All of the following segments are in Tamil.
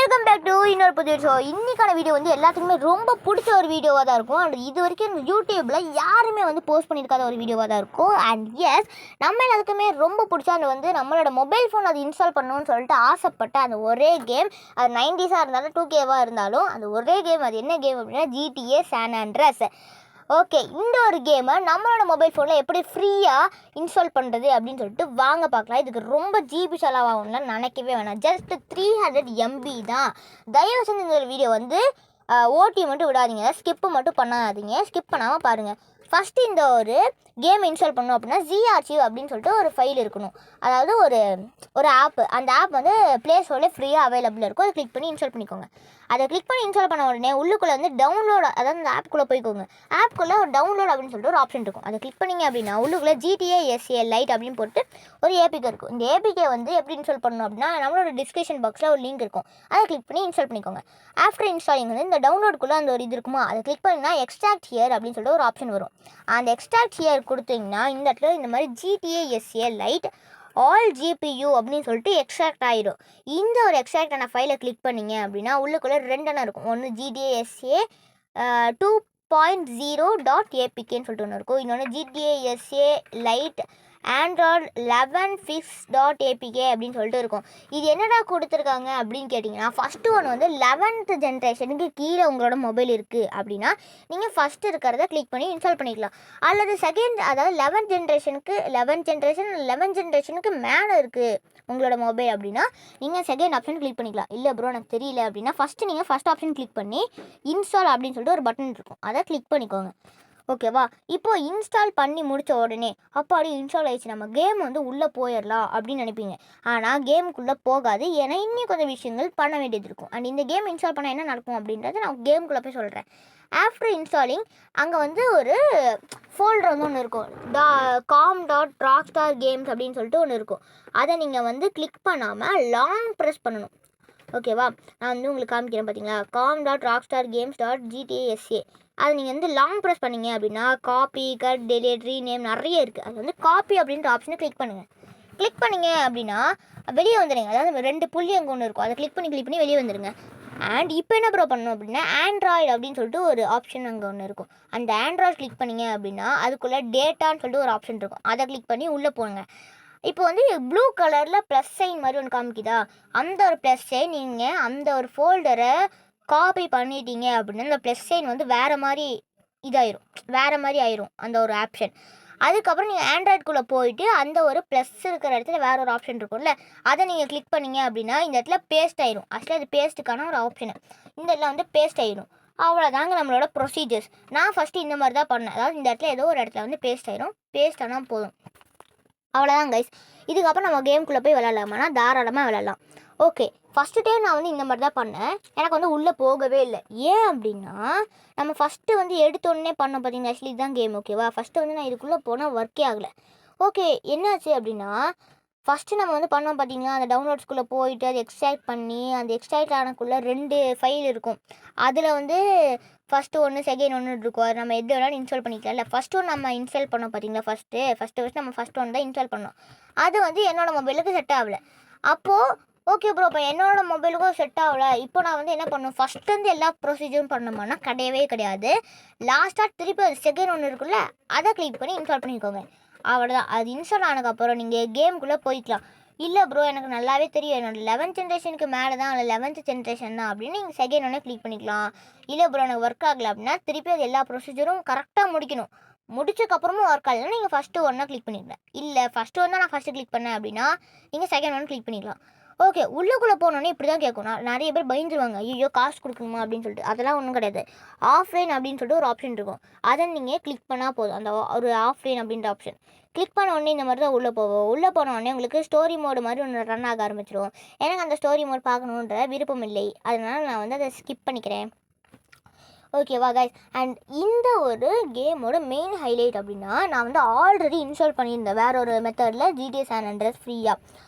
வெல்கம் பேக் டு இன்னொரு புதிய ஷோ. இன்றைக்கான வீடியோ வந்து எல்லாத்துக்குமே ரொம்ப பிடிச்ச ஒரு வீடியோவாக தான் இருக்கும். அண்ட் இது வரைக்கும் யூடியூப்பில் யாருமே வந்து போஸ்ட் பண்ணியிருக்காத ஒரு வீடியோவாக தான் இருக்கும். அண்ட் எஸ், நம்ம எல்லாத்துக்குமே ரொம்ப பிடிச்ச அந்த வந்து நம்மளோட மொபைல் ஃபோன் அது இன்ஸ்டால் பண்ணணும்னு சொல்லிட்டு ஆசைப்பட்ட அந்த ஒரே கேம், அது 90s இருந்தாலும் 2K இருந்தாலும் அந்த ஒரே கேம், அது என்ன கேம் அப்படின்னா GTA San Andreas. ஓகே, இந்த ஒரு கேமை நம்மளோட மொபைல் ஃபோனில் எப்படி ஃப்ரீயாக இன்ஸ்டால் பண்ணுறது அப்படின்னு சொல்லிட்டு வாங்க பார்க்கலாம். இதுக்கு ரொம்ப ஜிபி செலவாகும்லாம் நினைக்கவே வேணாம். ஜஸ்ட் 300 MB தான். தயவு செஞ்சு இந்த வீடியோ வந்து ஓட்டி மட்டும் விடாதீங்க, ஸ்கிப்பு மட்டும் பண்ணாதீங்க, ஸ்கிப் பண்ணாமல் பாருங்கள். ஃபஸ்ட்டு இந்த ஒரு கேம் இன்ஸ்டால் பண்ணணும் அப்படின்னா ZArchive அப்படின்னு சொல்லிட்டு ஒரு ஃபைல் இருக்கணும். அதாவது ஒரு ஆப்பு. அந்த ஆப் வந்து ப்ளே ஸ்டோரில் ஃப்ரீயாக அவைலபிள் இருக்கும். அதை கிளிக் பண்ணி இன்ஸ்டால் பண்ணிக்கோங்க. அதை கிளிக் பண்ணி இன்ஸ்டால் பண்ண உடனே உள்ளுக்குள்ளே வந்து டவுன்லோட், அதாவது அந்த ஆப்புக்குள்ளே போய்க்கோங்க. ஆப்புக்குள்ளே ஒரு டவுன்லோட் அப்படின்னு சொல்லிட்டு ஒரு ஆப்ஷன் இருக்கும். அதை கிளிக் பண்ணிங்க அப்படின்னா உள்ளுக்குள்ளே GTA SA Lite அப்படின்னு போட்டு ஒரு ஏபிகே இருக்கும். இந்த ஏபிகே வந்து எப்படி இன்ஸ்டால் பண்ணணும் அப்படின்னா நம்மளோட டிஸ்கிரிப்ஷன் பாக்ஸில் ஒரு லிங்க் இருக்கும். அதை கிளிக் பண்ணி இன்ஸ்டால் பண்ணிக்கோங்க. ஆஃப்டர் இன்ஸ்டாலிங் வந்து இந்த டவுன்லோடுக்குள்ளே அந்த ஒரு இது இருக்குமா, அதை கிளிக் பண்ணிங்கன்னா எக்ஸ்ட்ராக்ட் ஹியர் அப்படின்னு சொல்லிட்டு ஒரு ஆப்ஷன் வரும். அந்த எக்ஸ்ட்ராக்ட் ஹியர் கொடுத்தீங்கன்னா இந்த இடத்துல இந்த மாதிரி GTA SA Lite all GPU அப்படின்னு சொல்லிட்டு எக்ஸ்ட்ராக்ட் ஆகிடும். இந்த ஒரு எக்ஸ்ட்ராக்டான ஃபைலை கிளிக் பண்ணிங்க அப்படின்னா உள்ளுக்குள்ளே ரெண்டெண்ணம் இருக்கும். ஒன்று GTA SA 2.0.apkன்னு சொல்லிட்டு ஒன்று இருக்கும். இன்னொன்று GTA SA Lite Android 11fix.apk அப்படின்னு சொல்லிட்டு இருக்கும். இது என்னடா கொடுத்துருக்காங்க அப்படின்னு கேட்டிங்கன்னா, ஃபஸ்ட்டு ஒன்று வந்து 11th ஜென்ரேஷனுக்கு கீழே உங்களோட மொபைல் இருக்குது அப்படின்னா நீங்கள் ஃபஸ்ட்டு இருக்கிறத கிளிக் பண்ணி இன்ஸ்டால் பண்ணிக்கலாம். அல்லது செகண்ட், அதாவது 11th ஜென்ரேஷனுக்கு மேலே இருக்குது உங்களோட மொபைல் அப்படின்னா நீங்கள் செகண்ட் ஆப்ஷன் கிளிக் பண்ணிக்கலாம். இல்லை ப்ரோ எனக்கு தெரியல அப்படின்னா நீங்கள் ஃபஸ்ட் ஆப்ஷன் கிளிக் பண்ணி இன்ஸ்டால் அப்படின்னு சொல்லிட்டு ஒரு பட்டன் இருக்கும், அதை கிளிக் பண்ணிக்கோங்க. ஓகேவா? இப்போது இன்ஸ்டால் பண்ணி முடித்த உடனே அப்பாடி இன்ஸ்டால் ஆகிடுச்சு, நம்ம கேம் வந்து உள்ளே போயிடலாம் அப்படின்னு நினைப்பீங்க. ஆனால் கேமுக்குள்ளே போகாது. ஏன்னா இன்னும் கொஞ்சம் விஷயங்கள் பண்ண வேண்டியது இருக்கும். அண்ட் இந்த கேம் இன்ஸ்டால் பண்ணால் என்ன நடக்கும் அப்படின்றத நான் கேமுக்குள்ளே போய் சொல்கிறேன். ஆஃப்டர் இன்ஸ்டாலிங் அங்கே வந்து ஒரு ஃபோல்டர் வந்து ஒன்று இருக்கும். com.rockstar games அப்படின்னு சொல்லிட்டு ஒன்று இருக்கும். அதை நீங்கள் வந்து கிளிக் பண்ணாமல் லாங் ப்ரெஸ் பண்ணணும். ஓகேவா? நான் வந்து உங்களுக்கு காமிக்கிறேன் பார்த்தீங்களா, com.rockstargames.GTA. அது நீங்கள் வந்து லாங் ப்ரெஸ் பண்ணிங்க அப்படின்னா காப்பி, கட், டெலிட், ரீநேம் நிறைய இருக்குது. அது வந்து காப்பி அப்படின்ற ஆப்ஷனை கிளிக் பண்ணுங்கள். கிளிக் பண்ணிங்க அப்படின்னா வெளியே வந்துடுங்க. அதாவது 2 புள்ளி அங்கே ஒன்று இருக்கும். அதை கிளிக் பண்ணி வெளியே வந்துடுங்க. அண்ட் இப்போ என்ன ப்ரோ பண்ணணும் அப்படின்னா ஆண்ட்ராய்டு அப்படின்னு சொல்லிட்டு ஒரு ஆப்ஷன் அங்கே ஒன்று இருக்கும். அந்த ஆண்ட்ராய்டு கிளிக் பண்ணிங்க அப்படின்னா அதுக்குள்ளே டேட்டான்னு சொல்லிட்டு ஒரு ஆப்ஷன் இருக்கும். அதை கிளிக் பண்ணி உள்ளே போங்க. இப்போ வந்து ப்ளூ கலரில் ப்ளஸ் சைன் மாதிரி ஒன்று காமிக்குதா, அந்த ஒரு ப்ளஸ் சைன் நீங்கள் அந்த ஒரு ஃபோல்டரை காப்பி பண்ணிட்டீங்க அப்படின்னா அந்த ப்ளஸ் சைன் வந்து வேறு மாதிரி ஆயிரும் அந்த ஒரு ஆப்ஷன். அதுக்கப்புறம் நீங்கள் ஆண்ட்ராய்டுக்குள்ளே போயிட்டு அந்த ஒரு ப்ளஸ் இருக்கிற இடத்துல வேறு ஒரு ஆப்ஷன் இருக்கும்ல, அதை நீங்கள் கிளிக் பண்ணிங்க அப்படின்னா இந்த இடத்துல பேஸ்ட் ஆயிரும். ஆக்சுவலி அது பேஸ்ட்டுக்கான ஒரு ஆப்ஷனு. இந்த இடத்துல வந்து பேஸ்ட் ஆயிரும். அவ்வளோதாங்க நம்மளோட ப்ரொசீஜர்ஸ். நான் ஃபஸ்ட்டு இந்த மாதிரி தான் பண்ணேன். அதாவது இந்த இடத்துல ஏதோ ஒரு இடத்துல வந்து பேஸ்ட் ஆயிரும். பேஸ்ட் ஆனால் போதும். அவ்வளோதான் கைஸ். இதுக்கப்புறம் நம்ம கேமுக்குள்ளே போய் விளாட்லாமான்னா தாராளமாக விளாட்லாம். ஓகே, ஃபஸ்ட்டு டைம் நான் வந்து இந்த மாதிரி தான் பண்ணேன். எனக்கு வந்து உள்ளே போகவே இல்லை. ஏன் அப்படின்னா நம்ம ஃபஸ்ட்டு வந்து எடுத்தோடனே பண்ணோம் பார்த்தீங்கன்னா, ஆக்சுவலி இதுதான் கேம். ஓகேவா? ஃபஸ்ட்டு வந்து நான் இதுக்குள்ளே போனால் ஒர்க்கே ஆகலை. ஓகே, என்னாச்சு அப்படின்னா ஃபஸ்ட்டு நம்ம வந்து பண்ணோம் பார்த்தீங்கன்னா, அந்த டவுன்லோட்ஸ்குள்ளே போயிட்டு அதை எக்ஸ்ட்ராக்ட் பண்ணி அந்த எக்ஸ்ட்ராக்ட் ஆனக்குள்ளே 2 ஃபைல் இருக்கும். அதில் வந்து ஃபஸ்ட்டு ஒன்று செகண்ட் ஒன்று இருக்கும். அது நம்ம எது வேணாலும் இன்ஸ்டால் பண்ணிக்கலாம். இல்லை ஃபஸ்ட்டு ஒன்று நம்ம இன்ஸ்டால் பண்ணோம் பார்த்தீங்களா, ஃபஸ்ட்டு நம்ம ஃபஸ்ட் ஒன்று தான் இன்ஸ்டால் பண்ணோம். அது வந்து என்னோடய மொபைலுக்கு செட் ஆகலை. அப்போது ஓகே ப்ரோ, இப்போ என்னோடய மொபைலுக்கும் செட் ஆகலை. இப்போ நான் வந்து என்ன பண்ணணும், ஃபஸ்ட்டு வந்து எல்லா ப்ரொசீஜரும் பண்ணணுமானா கிடையவே கிடையாது. லாஸ்ட்டாக திருப்பி அது செகண்ட் ஒன்று இருக்குல்ல, அதை கிளிக் பண்ணி இன்ஸ்டால் பண்ணிக்கோங்க. அவ்வளோதான். அது இன்ஸ்டால் ஆனதுக்கப்புறம் நீங்கள் கேமுக்குள்ளே போய்க்கலாம். இல்லை ப்ரோ எனக்கு நல்லாவே தெரியும், என்னோடய 11th ஜென்ரேஷனுக்கு மேலே தான், இல்லை 11th ஜென்ரேஷன் தான் அப்படின்னு நீங்கள் செகண்ட் ஒன்று கிளிக் பண்ணிக்கலாம். இல்லை ப்ரோ எனக்கு ஒர்க் ஆகலை அப்படின்னா திருப்பி அது எல்லா ப்ரொசீஜரும் கரெக்டாக முடிக்கணும். முடிச்சதுக்கப்புறமும் ஒர்க் ஆகலைன்னா நீங்கள் ஃபஸ்ட்டு ஒன்றா கிளிக் பண்ணிக்கலாம். இல்லை ஃபஸ்ட்டு ஒன்று நான் ஃபஸ்ட்டு கிளிக் பண்ணேன் அப்படின்னா நீங்கள் செகண்ட் ஒன்று கிளிக் பண்ணிக்கலாம். ஓகே, உள்ளுக்குள்ளே போனோன்னே இப்படி தான் கேட்கும். நிறைய பேர் பயந்துருவாங்க, ஐயோ காசு கொடுக்கணுமா அப்படின்னு சொல்லிட்டு. அதெல்லாம் ஒன்றும் கிடையாது. ஆஃப்லைன் அப்படின்னு சொல்லிட்டு ஒரு ஆப்ஷன் இருக்கும். அதை நீங்கள் கிளிக் பண்ணால் போதும். அந்த ஒரு ஆஃப்லைன் அப்படின்ற ஆப்ஷன் கிளிக் பண்ண உடனே இந்த மாதிரி தான் உள்ளே போவோம். உள்ளே போன உடனே உங்களுக்கு ஸ்டோரி மோடு மாதிரி ஒன்று ரன் ஆக ஆரம்பிச்சிடும். எனக்கு அந்த ஸ்டோரி மோட் பார்க்கணுன்ற விருப்பம் இல்லை, அதனால் நான் வந்து அதை ஸ்கிப் பண்ணிக்கிறேன். ஓகேவா கைஸ்? அண்ட் இந்த ஒரு கேமோட மெயின் ஹைலைட் அப்படின்னா நான் வந்து ஆல்ரெடி இன்ஸ்டால் பண்ணியிருந்தேன் வேறு ஒரு மெத்தடில் GTA San Andreas ஃப்ரீயாக.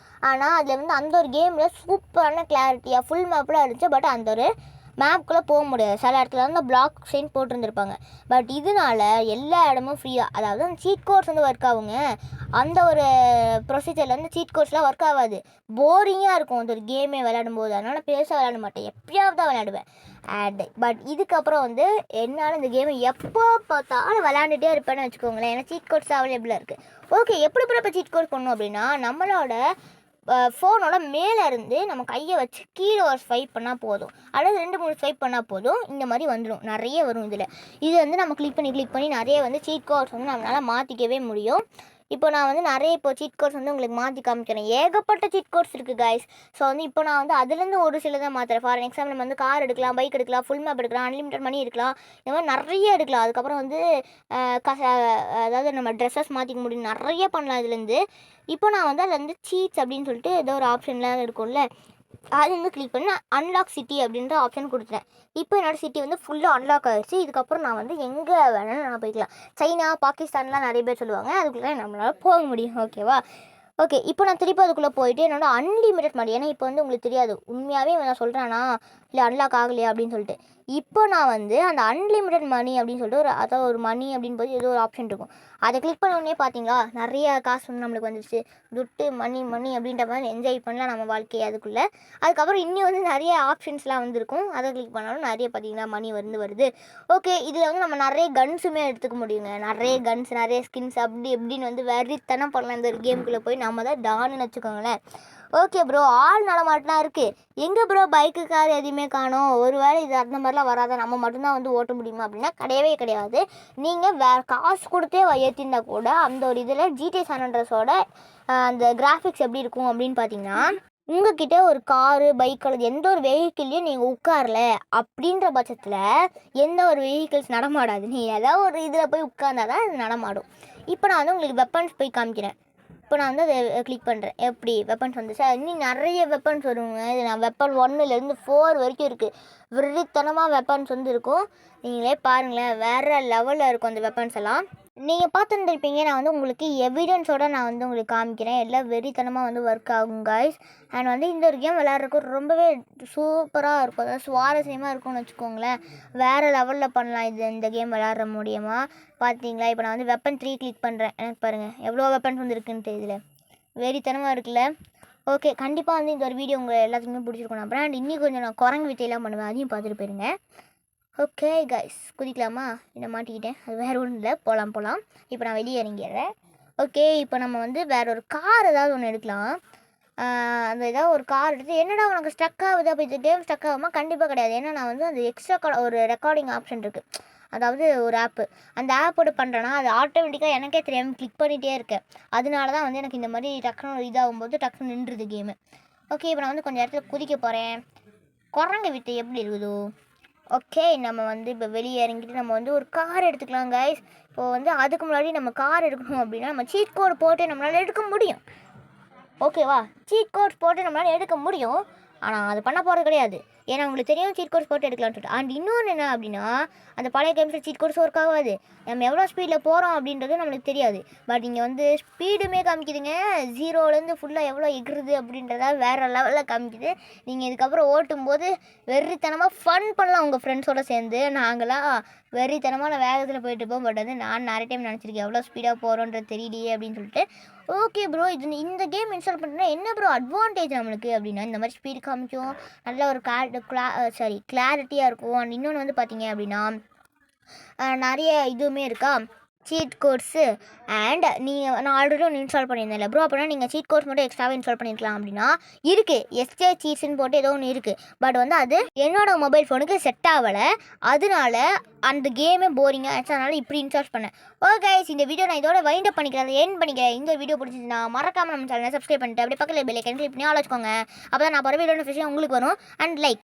ஆனால் அதில் வந்து அந்த ஒரு கேமில் சூப்பரான கிளாரிட்டியாக ஃபுல் மேப்பில் இருந்துச்சு. பட் அந்த ஒரு மேப்குள்ளே போக முடியாது. சில இடத்துல வந்து பிளாக் சைன் போட்டிருந்துருப்பாங்க. பட் இதனால எல்லா இடமும் ஃப்ரீயாக, அதாவது அந்த சீட் கோட்ஸ் வந்து ஒர்க் ஆகுங்க. அந்த ஒரு ப்ரொசீஜரில் வந்து சீட் கோட்ஸ்லாம் ஒர்க் ஆகாது. போரிங்காக இருக்கும் அந்த ஒரு கேமே விளையாடும்போது. அதனால் பெருசாக விளையாட மாட்டேன், எப்பயாவது தான் விளையாடுவேன். பட் இதுக்கப்புறம் வந்து என்னால் இந்த கேமை எப்போ பார்த்தாலும் விளையாண்டுட்டே இருப்பேன்னு வச்சுக்கோங்களேன். ஏன்னா சீட் கோட்ஸ் அவைலபிளாக இருக்குது. ஓகே, எப்படி இப்போ சீட் கோட்ஸ் பண்ணணும் அப்படின்னா, நம்மளோட ஃபோனோட மேலே இருந்து நம்ம கையை வச்சு கீழே ஒரு ஸ்வைப் பண்ணால் போதும், அல்லது 2-3 ஸ்வைப் பண்ணால் போதும். இந்த மாதிரி வந்துடும், நிறைய வரும் இதில். இது வந்து நம்ம கிளிக் பண்ணி நிறைய வந்து சீட் கோட்ஸ் வந்து நம்மளால் மாற்றிக்கவே முடியும். இப்போ நான் வந்து நிறைய சீட் கோட்ஸ் வந்து உங்களுக்கு மாற்றி காமிக்கிறேன். ஏகப்பட்ட சீட் கோட்ஸ் இருக்குது கைஸ். ஸோ வந்து இப்போ நான் வந்து அதுலேருந்து ஒரு சில தான் மாற்றுறேன். ஃபார் எக்ஸாம்பிள் நம்ம வந்து கார் எடுக்கலாம், பைக் எடுக்கலாம், ஃபுல் மேப் எடுக்கலாம், அன்லிமிட்டட் மணி எடுக்கலாம், இந்த மாதிரி நிறைய எடுக்கலாம். அதுக்கப்புறம் வந்து அதாவது நம்ம ட்ரெஸ்ஸஸ் மாற்றிக்க முடியும், நிறைய பண்ணலாம் இதுலேருந்து. இப்போ நான் வந்து அதில் வந்து சீட்ஸ் அப்படின்னு சொல்லிட்டு ஏதோ ஒரு ஆப்ஷன்லாம் இருக்கும்ல, அது வந்து கிளிக் பண்ணி அன்லாக் சிட்டி அப்படின்ற ஆப்ஷன் கொடுத்துட்டேன். இப்போ என்னோடய சிட்டி வந்து ஃபுல்லாக அன்லாக் ஆகிடுச்சு. இதுக்கப்புறம் நான் வந்து எங்கே வேணாலும் நான் போய்க்கலாம். சைனா, பாகிஸ்தான்லாம் நிறைய பேர் சொல்லுவாங்க, அதுக்குள்ளே நம்மளால் போக முடியும். ஓகேவா? ஓகே, இப்போ நான் திருப்பி அதுக்குள்ளே போயிட்டு என்னோடய அன்லிமிட்டட் மணி, ஏன்னா இப்போ வந்து உங்களுக்கு தெரியாது உண்மையாகவே நான் சொல்கிறேன்னா இல்லை அன்லாக் ஆகலையா அப்படின்னு சொல்லிட்டு. இப்போ நான் வந்து அந்த அன்லிமிட்டட் மணி அப்படின்னு சொல்லிட்டு அதாவது ஒரு மணி அப்படின்னு போய் ஏதோ ஒரு ஆப்ஷன் இருக்கும், அதை கிளிக் பண்ண உடனே பார்த்தீங்களா நிறைய காசு வந்து நம்மளுக்கு வந்துடுச்சு. துட்டு மணி அப்படின்ற மாதிரி என்ஜாய் பண்ணலாம் நம்ம வாழ்க்கையை அதுக்குள்ளே. அதுக்கப்புறம் இன்னும் வந்து நிறைய ஆப்ஷன்ஸ்லாம் வந்துருக்கும், அதை கிளிக் பண்ணாலும் நிறைய பார்த்தீங்கன்னா மணி வருது. ஓகே, இதில் வந்து நம்ம நிறைய கன்ஸுமே எடுத்துக்க முடியுங்க. நிறைய கன்ஸ், நிறைய ஸ்கின்ஸ் அப்படி எப்படின்னு வந்து வெறித்தனம் பண்ணலாம் இந்த ஒரு கேமுக்குள்ளே போய். நம்ம தான் டான்னு வச்சுக்கோங்களேன். ஓகே ப்ரோ, ஆள் நடமாட்டலாம் இருக்குது. எங்கே ப்ரோ பைக்கு, கார் எதுவுமே காணோம், ஒரு வேளை இது அந்த மாதிரிலாம் வராத, நம்ம மட்டும்தான் வந்து ஓட்ட முடியுமா அப்படின்னா கிடையவே கிடையாது. நீங்கள் வேறு காசு கொடுத்தே ஏற்றிருந்தா கூட அந்த ஒரு இதில் ஜிடி சான் ஆண்ட்ரியாஸோட அந்த கிராஃபிக்ஸ் எப்படி இருக்கும் அப்படின்னு பார்த்தீங்கன்னா, உங்ககிட்ட ஒரு காரு, பைக் அல்லது எந்த ஒரு வெஹிக்கிள்லையும் நீங்கள் உட்காரல அப்படின்ற பட்சத்தில் எந்த ஒரு வெஹிக்கிள்ஸ் நடமாடாது. நீங்கள் ஏதாவது ஒரு இதில் போய் உட்கார்ந்தா தான் இது நடமாடும். இப்போ நான் வந்து உங்களுக்கு வெப்பன்ஸ் போய் காமிக்கிறேன். இப்போ நான் வந்து அதை கிளிக் பண்ணுறேன். எப்படி வெப்பன்ஸ் வந்துச்சு, இன்னும் நிறைய வெப்பன்ஸ் வருங்க. இது நான் வெப்பன் 1லேருந்து 4 வரைக்கும் இருக்குது. விருத்தனமாக வெப்பன்ஸ் வந்து இருக்கும். நீங்களே பாருங்களேன், வேறு லெவலில் இருக்கும் அந்த வெப்பன்ஸ் எல்லாம். நீங்கள் பார்த்துருந்துருப்பீங்க, நான் வந்து உங்களுக்கு எவிடன்ஸோடு நான் வந்து உங்களுக்கு காமிக்கிறேன். எல்லாம் வெறித்தனமாக வந்து ஒர்க் ஆகும் கைஸ். அண்ட் வந்து இந்த ஒரு கேம் விளையாடுறதுக்கு ரொம்பவே சூப்பராக இருக்கும், அதாவது சுவாரஸ்யமாக இருக்கும்னு வச்சுக்கோங்களேன். வேறு லெவலில் பண்ணலாம் இந்த கேம் விளையாடுற மூலியமாக. பார்த்தீங்களா, இப்போ நான் வந்து வெப்பன் 3 கிளிக் பண்ணுறேன். எனக்கு பாருங்கள் எவ்வளோ வெப்பன்ஸ் வந்து இருக்குன்ட்டு, இதில் வெறித்தனமாக இருக்குல்ல. ஓகே, கண்டிப்பாக வந்து இந்த ஒரு வீடியோ உங்கள் எல்லாத்துக்குமே பிடிச்சிருக்கணும். அப்புறம் அண்ட் இன்னும் கொஞ்சம் நான் குரங்கு வித்தையெல்லாம் பண்ணுவேன், அதையும் பார்த்துட்டு போயிருங்க. ஓகே கைஸ், குதிக்கலாமா? என்ன மாட்டிக்கிட்டேன், அது வேறு ஒன்றும் இல்லை, போகலாம். இப்போ நான் வெளியே இறங்கிடுறேன். ஓகே, இப்போ நம்ம வந்து வேறு ஒரு கார் ஏதாவது ஒன்று எடுக்கலாம். அந்த ஏதாவது ஒரு கார் எடுத்து, என்னடா உனக்கு ஸ்டக் ஆகுது, அப்போ இது கேம் ஸ்டக் ஆகுமா? கண்டிப்பாக கிடையாது. ஏன்னா நான் வந்து அந்த எக்ஸ்ட்ரா ஒரு ரெக்கார்டிங் ஆப்ஷன் இருக்குது, அதாவது ஒரு ஆப்பு, அந்த ஆப்போடு பண்ணுறேன்னா அது ஆட்டோமேட்டிக்காக எனக்கே தெரியாமல் கிளிக் பண்ணிகிட்டே இருக்கேன். அதனால தான் வந்து எனக்கு இந்த மாதிரி டக்குன்னு இதாகும்போது டக்குன்னு நின்றுது கேமு. ஓகே, இப்போ நான் வந்து கொஞ்சம் இடத்துல குதிக்க போகிறேன். குரங்கு வித்தை எப்படி இருக்குதோ. ஓகே, நம்ம வந்து இப்போ வெளியே இறங்கிட்டு நம்ம வந்து ஒரு கார் எடுத்துக்கலாம் கைஸ். இப்போது வந்து அதுக்கு முன்னாடி நம்ம கார் எடுக்கணும் அப்படின்னா நம்ம சீட் கோடு போட்டு நம்மளால் எடுக்க முடியும். ஓகேவா, சீட் கோட்ஸ் போட்டு நம்மளால் எடுக்க முடியும். ஆனால் அது பண்ண போகிறது கிடையாது, ஏன்னா உங்களுக்கு தெரியும் சீட் கோட்ஸ் போட்டு எடுக்கலாம்னு சொல்லிட்டு. அண்ட் இன்னொன்று என்ன அப்படின்னா, அந்த பழைய கேம்ஸில் சீட் கோட்ஸ் ஒர்க் ஆகாது. நம்ம எவ்வளோ ஸ்பீடில் போகிறோம் அப்படின்றது நம்மளுக்கு தெரியாது. பட் இங்கே வந்து ஸ்பீடுமே காமிக்குதுங்க, 0லேருந்து ஃபுல்லாக எவ்வளோ எகுறுது அப்படின்றத வேறு லெவலில் காமிக்குது. நீங்கள் இதுக்கப்புறம் ஓட்டும்போது வெறித்தனமாக ஃபன் பண்ணலாம் உங்கள் ஃப்ரெண்ட்ஸோடு சேர்ந்து. நாங்களாம் வெறித்தனமான வேகத்தில் போயிட்டு இருப்போம். பட் வந்து நான் நிறைய டைம் நினச்சிருக்கேன் எவ்வளோ ஸ்பீடாக போகிறோன்றது தெரியலையே அப்படின்னு சொல்லிட்டு. ஓகே ப்ரோ, இந்த கேம் இன்ஸ்டால் பண்ணுறேன்னா என்ன ப்ரோ அட்வான்டேஜ் நம்மளுக்கு அப்படின்னா, இந்த மாதிரி ஸ்பீடு காமிக்கும், நல்ல ஒரு கிளாரிட்டியாக இருக்கும். அண்ட் இன்னொன்று வந்து பார்த்தீங்க அப்படின்னா நிறைய இதுவுமே இருக்கா, சீட் கோட்ஸு. அண்ட் நான் ஆல்ரெடி ஒன்று இன்ஸ்டால் பண்ணியிருந்தேன்ல ப்ரோ, அப்படின்னா நீங்கள் சீட் கோட்ஸ் மட்டும் எக்ஸ்ட்ராவே இன்ஸ்டால் பண்ணியிருக்கலாம் அப்படின்னா இருக்குது. எஸ்டே சீட்ஸ்ன்னு போட்டு ஏதோ ஒன்று இருக்குது. பட் வந்து அது என்னோடய மொபைல் ஃபோனுக்கு செட் ஆகலை, அதனால அந்த கேமே போரிங்காக ஆச்சு. அதனால் இப்படி இன்ஸ்டால் பண்ணேன். ஓகே, இந்த வீடியோ நான் இதோட வைண்ட் அப் பண்ணிக்கிறேன், அதை எண்ட் பண்ணிக்கிறேன். இந்த வீடியோ பிடிச்சிருந்துச்சுன்னா மறக்காமல் நம்ம சேனலை சப்ஸ்கிரைப் பண்ணிட்டு அப்படியே பக்கத்தில் பெல் ஐக்கன் கிளிக் பண்ணி ஆள் வச்சுக்கோங்க. அப்போ தான் நான் போகிற வீடியோ நோட்டிஃபிகேஷன் உங்களுக்கு வரும். And like